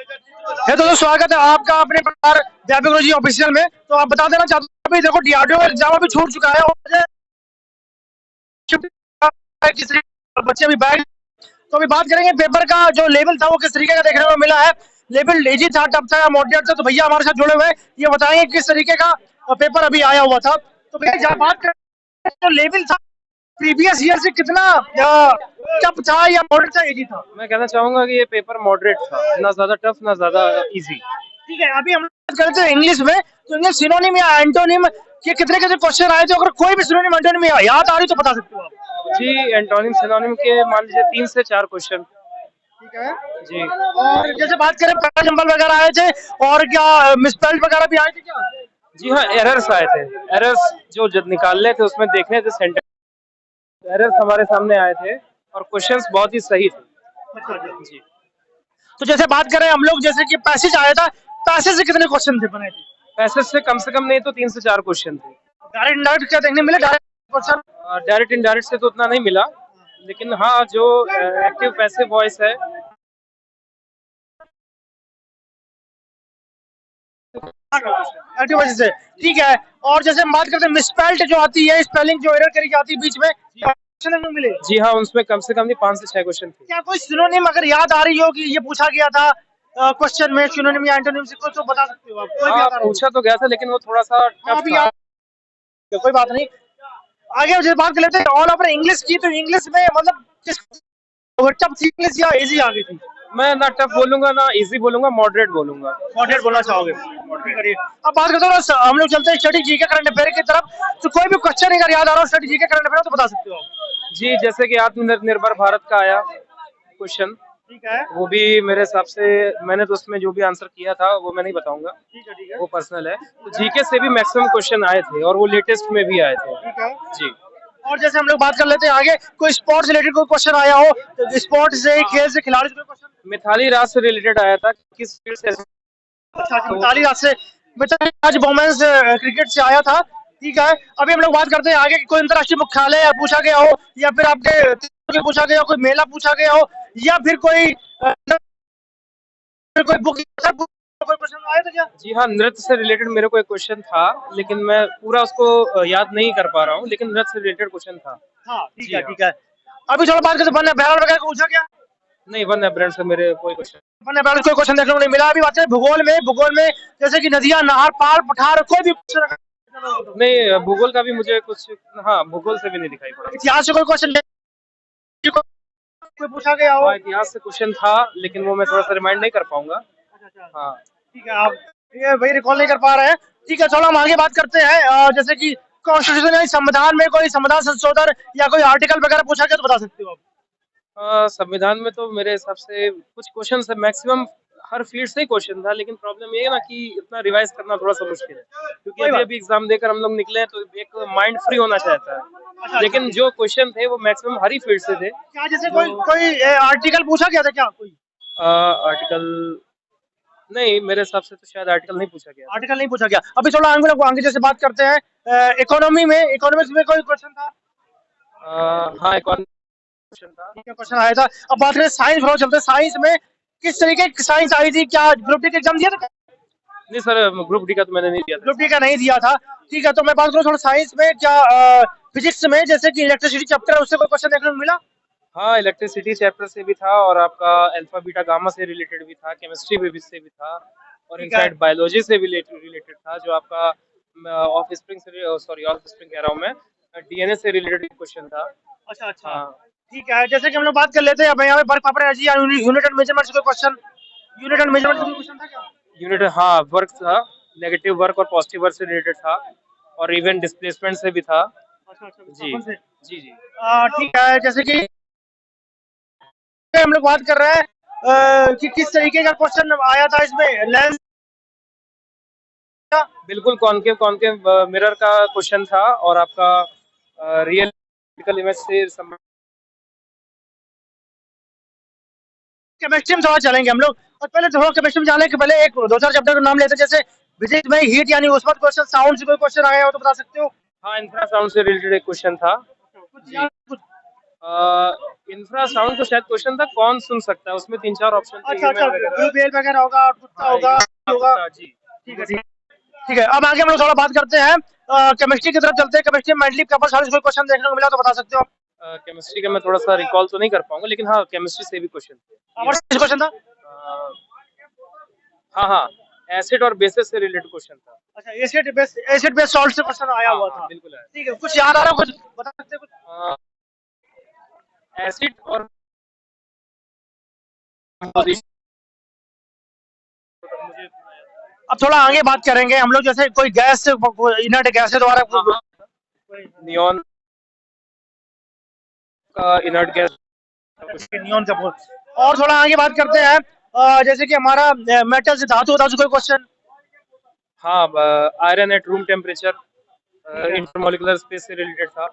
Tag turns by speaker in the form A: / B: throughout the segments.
A: है तो स्वागत है आपका अपने प्रकार टेक्नोलॉजी ऑफिशियल में। तो आप बता देना चाहते हो अभी देखो डीआरडीओ एग्जाम अभी छूट चुका है और किस बच्चे अभी बैग। तो अभी बात करेंगे पेपर का जो लेवल था वो किस तरीके का देखने को मिला है। लेवल इजी था, टफ था या मॉडरेट था? तो भैया हमारे साथ जुड़े हुए हैं, ये बताएंगे किस तरीके का पेपर अभी आया हुआ था। तो भैया जब बात करें जो लेवल था प्रीवियस ईयर से कितना टफ था या मॉडरेट था, इजी था?
B: मैं कहना चाहूंगा कि ये पेपर मॉडरेट था, ना ज्यादा टफ ना ज्यादा इजी।
A: ठीक है, अभी हम बात करते हैं इंग्लिश में। तो इंग्लिश सिनोनिम या एंटोनिम के कितने कितने क्वेश्चन आए थे? अगर कोई भी सिनोनिम एंटोनिम याद आ रही तो बता सकते हो आप।
B: जी, एंटोनिम सिनोनिम के मान लीजिए 3 से 4 क्वेश्चन।
A: ठीक है
B: जी।
A: और जैसे बात करें पैरा नंबर वगैरह आए थे और क्या मिसस्पेल्ड वगैरह भी आए थे क्या?
B: जी हाँ, एरर्स आए थे। एरर्स जो निकालने थे उसमें देखने थे सेंटेंस, एरर्स हमारे सामने आए थे और क्वेश्चंस बहुत ही सही थे। जी।
A: तो जैसे बात करें हम लोग जैसे कि पैसेज आया था, पैसेज से कितने क्वेश्चन थे बने थे?
B: पैसेज से कम नहीं तो 3 से 4 क्वेश्चन थे।
A: डायरेक्ट इनडायरेक्ट क्या देखने मिले? डायरेक्ट क्वेश्चन
B: डायरेक्ट इनडायरेक्ट से तो उतना नहीं मिला, लेकिन हाँ जो एक्टिव पैसिव वॉइस है
A: एक्टिव वजह से। ठीक है, और जैसे हम बात करते हैं मिसस्पेल्ड जो आती है, स्पेलिंग जो एरर करी जाती है बीच में, क्वेश्चन मिले?
B: जी हाँ, उसमें कम से कम 5 से 6 क्वेश्चन थे।
A: क्या कोई सिनोनिम अगर याद आ रही हो कि ये पूछा गया था क्वेश्चन में सिनोनिम या एंटोनिम से कुछ तो बता सकते हो आप? कोई भी
B: हाँ,
A: याद आ रहा हो?
B: पूछा तो गया था लेकिन वो थोड़ा सा टफ
A: अभी
B: था।
A: कोई बात नहीं, आगे जो बात कर लेते हैं ऑल ओवर इंग्लिश की। तो इंग्लिश में मतलब किस टफ थी इंग्लिश या इजी आ गई थी?
B: मैं ना टफ बोलूंगा ना इजी बोलूंगा, मॉडरेट बोलूंगा।
A: मॉडरेट बोलना चाहोगे? करिए। अब बात करते हो ना, हम लोग चलते हैं स्टडी जी के करंट अफेयर की तरफ। तो कोई भी क्वेश्चन अगर याद आ रहा हो स्टडी जी के करंट अफेयर तो बता सकते हो आप।
B: जी, जैसे कि आत्मनिर्भर भारत का आया क्वेश्चन,
A: ठीक है,
B: वो भी मेरे हिसाब से मैंने तो उसमें जो भी आंसर किया था वो मैं नहीं बताऊंगा,
A: ठीक है, ठीक है,
B: वो पर्सनल है। तो जीके से भी मैक्सिमम क्वेश्चन आए थे और वो लेटेस्ट में भी आए थे।
A: ठीक है।
B: जी।
A: और जैसे हम लोग बात कर लेते हैं आगे, कोई स्पोर्ट्स रिलेटेड कोई क्वेश्चन आया हो तो स्पोर्ट्स से खेल से खिलाड़ी से कोई क्वेश्चन?
B: मिथाली राज से रिलेटेड आया था, किस फील्ड से।
A: अच्छा, मिताली राज से। मिताली राज वुमेन्स क्रिकेट से आया था। ठीक है, अभी हम लोग बात करते हैं आगे कि कोई अंतरराष्ट्रीय मुख्यालय पूछा गया हो या फिर आपके पूछा गया हो, कोई मेला पूछा गया हो या फिर कोई बुक कोई क्वेश्चन आया था क्या?
B: जी हाँ, नृत्य से रिलेटेड मेरे को एक क्वेश्चन था, लेकिन मैं पूरा उसको याद नहीं कर पा रहा हूँ, लेकिन नृत्य से रिलेटेड क्वेश्चन था।
A: हाँ, ठीक
B: जी
A: है,
B: हाँ।
A: ठीक है। अभी थोड़ा बात करते हैं बैरल वगैरह को पूछा क्या?
B: नहीं, वन ब्रांड से मेरे कोई क्वेश्चन
A: वन्य प्राणी कोई क्वेश्चन देखने को नहीं मिला। अभी बात करें भूगोल में जैसे कि नदियां, नहर, पहाड़, पठार, कोई भी क्वेश्चन?
B: नहीं, भूगोल का भी मुझे कुछ, हाँ, भूगोल से भी नहीं दिखाई पड़ा।
A: इतिहास से कोई क्वेश्चन कोई पूछा गया हो?
B: हाँ, इतिहास से क्वेश्चन था, लेकिन वो मैं थोड़ा सा रिमाइंड नहीं कर पाऊंगा। हाँ।
A: ठीक है, आप ये भाई रिकॉल नहीं कर पा रहे हैं। ठीक है, चलो हम आगे बात करते हैं। जैसे कि कॉन्स्टिट्यूशन यानी संविधान में कोई संविधान संशोधन या कोई आर्टिकल वगैरह पूछा गया तो बता सकते हो आप?
B: संविधान में तो मेरे हिसाब से कुछ क्वेश्चन है, मैक्सिमम हर फील्ड से ही क्वेश्चन था, लेकिन प्रॉब्लम ये है ना कि इतना रिवाइज करना थोड़ा सा मुश्किल है, क्योंकि अभी अभी एग्जाम देकर हम लोग निकले हैं तो एक माइंड फ्री होना चाहता है। लेकिन जो क्वेश्चन थे वो मैक्सिमम हर ही फील्ड से थे।
A: क्या जैसे कोई आर्टिकल पूछा गया था क्या? कोई
B: आर्टिकल नहीं, मेरे हिसाब से तो शायद आर्टिकल नहीं पूछा गया।
A: आर्टिकल नहीं पूछा गया। अभी थोड़ा आगे जैसे बात करते हैं इकोनॉमिक्स में कोई क्वेश्चन था?
B: हाँ, एक और क्वेश्चन था।
A: ठीक है, क्वेश्चन आया था। अब बात करें साइंस फ्लो चलते हैं, साइंस में किस तरीके की साइंस आई थी? क्या ग्रुप डी का एग्जाम दिया था?
B: नहीं सर, ग्रुप डी का तो मैंने नहीं दिया था।
A: ग्रुप डी का नहीं दिया था। ठीक है, तो मैं बात करूँ थोड़ा साइंस में क्या फिजिक्स में जैसे कि इलेक्ट्रिसिटी चैप्टर है उससे कोई क्वेश्चन देखने को मिला?
B: हाँ, इलेक्ट्रिसिटी चैप्टर से भी था और आपका अल्फा बीटा गामा से रिलेटेड भी था, केमिस्ट्री में भी से भी था और इनफैक्ट बायोलॉजी से भी रिलेटेड था, जो आपका ऑफ स्प्रिंग से, सॉरी ऑफ स्प्रिंग कह रहा हूँ मैं, डीएनए से रिलेटेड क्वेश्चन था।
A: अच्छा, अच्छा।
B: हाँ।
A: ठीक है, जैसे कि हम लोग बात कर लेते हैं अब यहाँ पे वर्क पेपर एनर्जी या यूनिट एंड मेजरमेंट से कोई क्वेश्चन? यूनिट एंड मेजरमेंट से कोई क्वेश्चन था क्या?
B: यूनिट, हाँ, वर्क था, नेगेटिव वर्क और पॉजिटिव वर्क से रिलेटेड था और इवन डिस्प्लेसमेंट से भी था।
A: अच्छा, अच्छा,
B: जी जी जी।
A: ठीक है, जैसे कि हम लोग बात कर रहे हैं कि किस तरीके का क्वेश्चन आया था इसमें लेंस?
B: बिल्कुल कॉन्केव मिरर का क्वेश्चन था और आपका रियल इमेज से
A: केमिस्ट्री में थोड़ा चलेंगे हम लोग। और पहले थोड़ा केमिस्ट्री में जाने के पहले एक दो चार चैप्टर का नाम लेते हैं। जैसे फिजिक्स में हीट यानी उस पर क्वेश्चन, साउंड से कोई क्वेश्चन आया हो तो बता सकते हो?
B: हाँ, इंफ्रासाउंड से रिलेटेड एक क्वेश्चन था।
A: कुछ
B: इंफ्रासाउंड तो शायद क्वेश्चन था, कौन सुन सकता है, उसमें 3-4 ऑप्शन थे,
A: अच्छा अच्छा,
B: ह्यूमन वगैरह।
A: ब्लूवेल वगैरह होगा, और कुत्ता
B: हाँ,
A: होगा, होगा।
B: कुत्ता जी।
A: ठीक है ठीक है ठीक है। अब आगे हम लोग थोड़ा बात करते हैं, केमिस्ट्री की तरफ चलते हैं। केमिस्ट्री में मेंटली पेपर सारे कोई क्वेश्चन देखने को मिला तो बता सकते हो आप?
B: केमिस्ट्री का मैं थोड़ा सा रिकॉल तो नहीं कर पाऊंगा, लेकिन हाँ केमिस्ट्री से भी क्वेश्चन थे।
A: कॉमर्स से क्वेश्चन था?
B: अ, हाँ हाँ, एसिड और बेसिस से रिलेटेड क्वेश्चन था।
A: अच्छा, एसिड बेस सॉल्ट से क्वेश्चन आया
B: हाँ
A: हुआ
B: हाँ
A: था।
B: बिल्कुल है।
A: ठीक है, कुछ याद आ रहा है, कुछ बता सकते हैं कुछ?
B: एसिड और मुझे
A: अब थोड़ा आगे बात करेंगे हम लोग, जैसे कोई गैस से, इनर्ट गैस के द्वारा
B: हाँ हाँ, नियॉन का इनर्ट गैस।
A: नियॉन का और थोड़ा आगे बात करते हैं, जैसे कि हमारा मेटल से धातु धातु कोई क्वेश्चन?
B: हाँ, iron at room temperature intermolecular space से रिलेटेड था।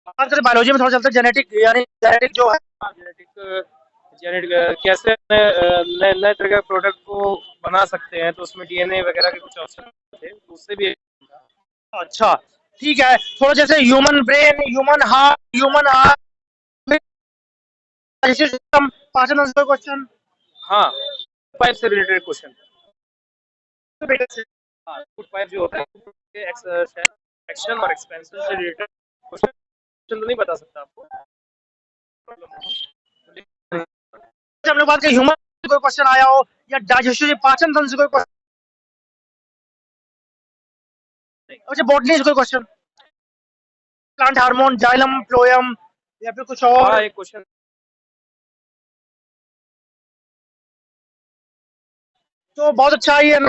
A: बात करें बायोलॉजी में, थोड़ा चलते हैं जेनेटिक, यानी जेनेटिक जो है।
B: जेनेटिक जेनेटिक कैसे नए नए तरह के प्रोडक्ट को बना सकते हैं, तो उसमें डीएनए वगैरह के कुछ ऑप्शन थे, तो उससे भी
A: अच्छा ठीक है, थोड़ा जैसे human brain, human heart, human arm, system, पाचन तंत्र क्वेश्चन।
B: हाँ पाइप से रिलेटेड क्वेश्चन। हाँ, फूड पाइप जो होता है एक्शन और एक्सपेंशन से रिलेटेड क्वेश्चन तो नहीं बता सकता आपको।
A: हम लोग बात करें ह्यूमन कोई क्वेश्चन आया हो, या डाइजेस्टिव पाचन तंत्र से कोई क्वेश्चन? अच्छा, बॉटनी से कोई question? Plant hormone, xylem, phloem, या फिर कुछ और?
B: हाँ एक क्वेश्चन।
A: तो बहुत अच्छा ये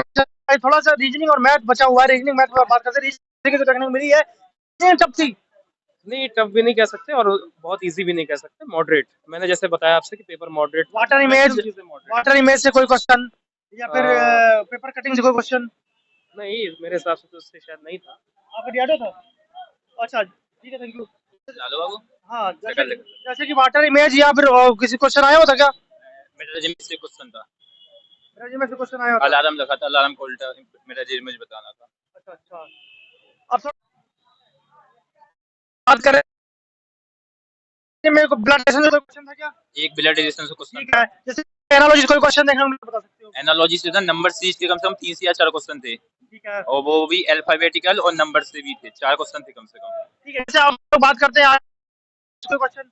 A: थोड़ा सा रीजनिंग और मैथ बचा हुआ है। रीजनिंग मैथ बात करते हैं, रीजनिंग की तो टेक्निक मिली है, टफ थी।
B: नहीं टफ भी नहीं कह सकते और बहुत इजी भी नहीं कह सकते, मॉडरेट। मैंने जैसे बताया आपसे कि पेपर मॉडरेट था,
A: वाटर इमेज,
B: मैक्सिमम चीजें मॉडरेट।
A: वाटर इमेज से कोई क्वेश्चन, या फिर पेपर कटिंग से कोई क्वेश्चन?
B: नहीं मेरे हिसाब से तो उससे शायद नहीं था।
A: आपका याद था? अच्छा ठीक है, थैंक यू।
B: लालो बाबू
A: हाँ,
B: शक्ल
A: जैसे कि वाटर इमेज, या फिर किसी क्वेश्चन आया होता क्या?
B: मेरा जिम से क्वेश्चन था,
A: रेज्यूमे से क्वेश्चन आया होता?
B: अलार्म लगा था, अलार्म को उल्टा मेरा जिम मुझे बताना था।
A: अच्छा अच्छा। अब थोड़ा बात करें, मेरे को ब्लड प्रेशर से कोई क्वेश्चन था क्या?
B: एक ब्लड रेजिस्टेंस क्वेश्चन
A: ठीक
B: था।
A: है, जैसे एनालॉजी से कोई क्वेश्चन देखना मुझे बता सकते हो?
B: एनालॉजी से था, नंबर सीरीज के कम से कम 3 से या 4 क्वेश्चन थे,
A: ठीक है
B: और वो भी अल्फाबेटिकल और नंबर से भी थे, 4 क्वेश्चन थे कम से कम।
A: ठीक है, जैसे आप लोग बात करते हैं आज कोई क्वेश्चन?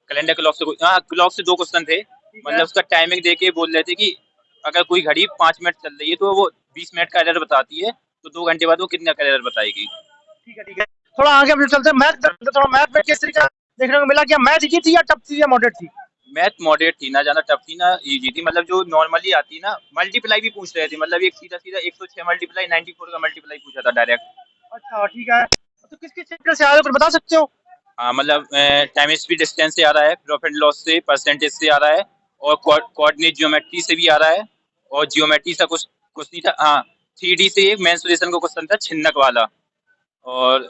B: कैलेंडर क्लॉक से हाँ क्लॉक से 2 क्वेश्चन थे, मतलब उसका टाइमिंग देके बोल रहे थे कि अगर कोई घड़ी 5 मिनट चल रही है तो वो 20 मिनट का एरर बताती है, तो 2 घंटे बाद वो कितना का एरर बताएगी।
A: ठीक है ठीक है। थोड़ा आगे हम चलते हैं, मैथ, थोड़ा मैथ में किस तरीके देखने को मिला, क्या मैथ इजी थी या टफ थी या मॉडरेट थी?
B: मैथ मॉडरेट थी, ना ज्यादा टफ थी ना इजी थी, मतलब जो नॉर्मली आती ना। मल्टीप्लाई भी पूछ रहे थे, मतलब एक सीधा सीधा 106 मल्टीप्लाई 94 का मल्टीप्लाई पूछा था डायरेक्ट।
A: अच्छा ठीक है, तो किस किस चैप्टर से आए हो कुछ बता सकते हो?
B: हाँ मतलब टाइम स्पीड डिस्टेंस से आ रहा है, प्रॉफिट लॉस से, परसेंटेज से आ रहा है, और कोऑर्डिनेट ज्योमेट्री से भी आ रहा है, और ज्योमेट्री सा कुछ नहीं था। हाँ 3D से एक मेंसुरेशन का क्वेश्चन था, छिन्नक वाला, और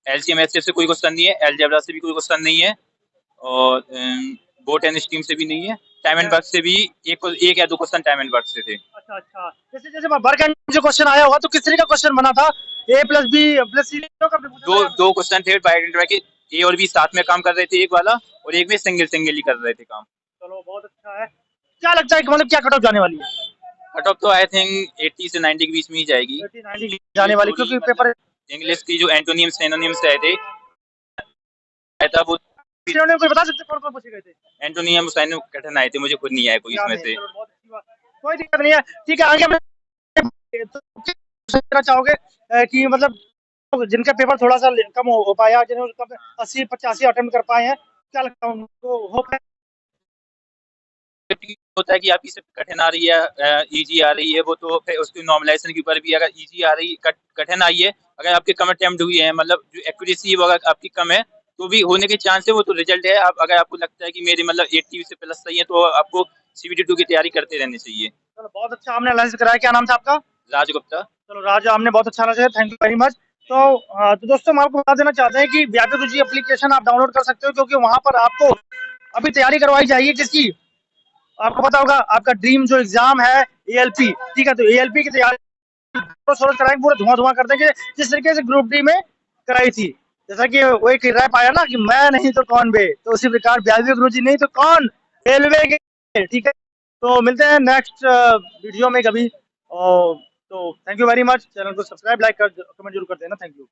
B: एलसीएम एचसीएफ से कोई क्वेश्चन नहीं है, अलजेब्रा से भी कोई क्वेश्चन नहीं है, और बोट एंड स्टीम से भी नहीं है। टाइम एंड वर्क से भी एक या दो क्वेश्चन टाइम एंड वर्क से थे।
A: अच्छा अच्छा, जैसे जैसे वर्क एंड जो क्वेश्चन आया होगा, तो किस तरीके का क्वेश्चन बना था? ए प्लस बी प्लस सी का
B: दो क्वेश्चन थे बाय आइडेंटिफाई के, ए और बी साथ में काम कर रहे थे एक वाला, और एक में सिंगल सिंगल ही कर रहे थे काम।
A: चलो बहुत अच्छा है। क्या लगता है कि मतलब क्या कट ऑफ जाने वाली है?
B: कट ऑफ तो आई थिंक 80 से 90 के बीच में ही जाएगी।
A: 90 जाने वाली, क्योंकि पेपर
B: इंग्लिश की जो एंटोनियम्स सिनोनिम्स आए थे, वो
A: कोई बता सकते कौन कौन पूछे गए थे?
B: एंटोनियम साइन कठिन आए थे, मुझे खुद नहीं आया कोई इसमें से।
A: बहुत अच्छी बात, कोई दिक्कत नहीं है। ठीक है, आगे हम सोचना चाहोगे कि मतलब जिनका पेपर थोड़ा सा कम हो पाया, जिन्होंने 80-85 अटेम्प्ट कर पाए हैं, क्या लगता है उनको होप है?
B: होता है कि आपकी सिर्फ कठिन आ रही है, इजी आ रही है, वो तो फिर उसके नॉर्मलाइजेशन के ऊपर भी, अगर इजी आ रही कठिन आई है, अगर आपके कम अटेम्प्ट हुई है, मतलब जो एक्यूरेसी है वो अगर आपकी कम है, तो भी होने के चांस है, वो तो रिजल्ट है। आप अगर आपको लगता है कि मेरे मतलब 80 से प्लस सही है, तो आपको CBT2 की तैयारी करते रहनी चाहिए।
A: चलो बहुत अच्छा, हमने एनालिसिस कराया। क्या नाम था आपका?
B: राज गुप्ता।
A: चलो राज, हमने बहुत अच्छा लगा, थैंक यू वेरी मच। तो दोस्तों, हम आपको बता देना चाहते हैं कि व्यापक रुचि एप्लीकेशन आप डाउनलोड कर सकते हो, क्योंकि वहां पर आपको अभी तैयारी करवाई जाएगी किसकी? आपको पता होगा, आपका ड्रीम जो एग्जाम है ALP, ठीक है, तो ALP की तैयारी कराएंगे, पूरा धुआं धुआं कर देंगे, जिस तरीके से ग्रुप डी में कराई थी। जैसा कि वो एक रैप आया ना कि मैं नहीं तो कौन बे, तो उसी प्रकार ब्याजवी गुरु जी नहीं तो कौन, रेलवे के, ठीक है। तो मिलते हैं नेक्स्ट वीडियो में कभी। और तो thank you very much, channel को सब्सक्राइब, लाइक कर, कमेंट जरूर कर देना। Thank you.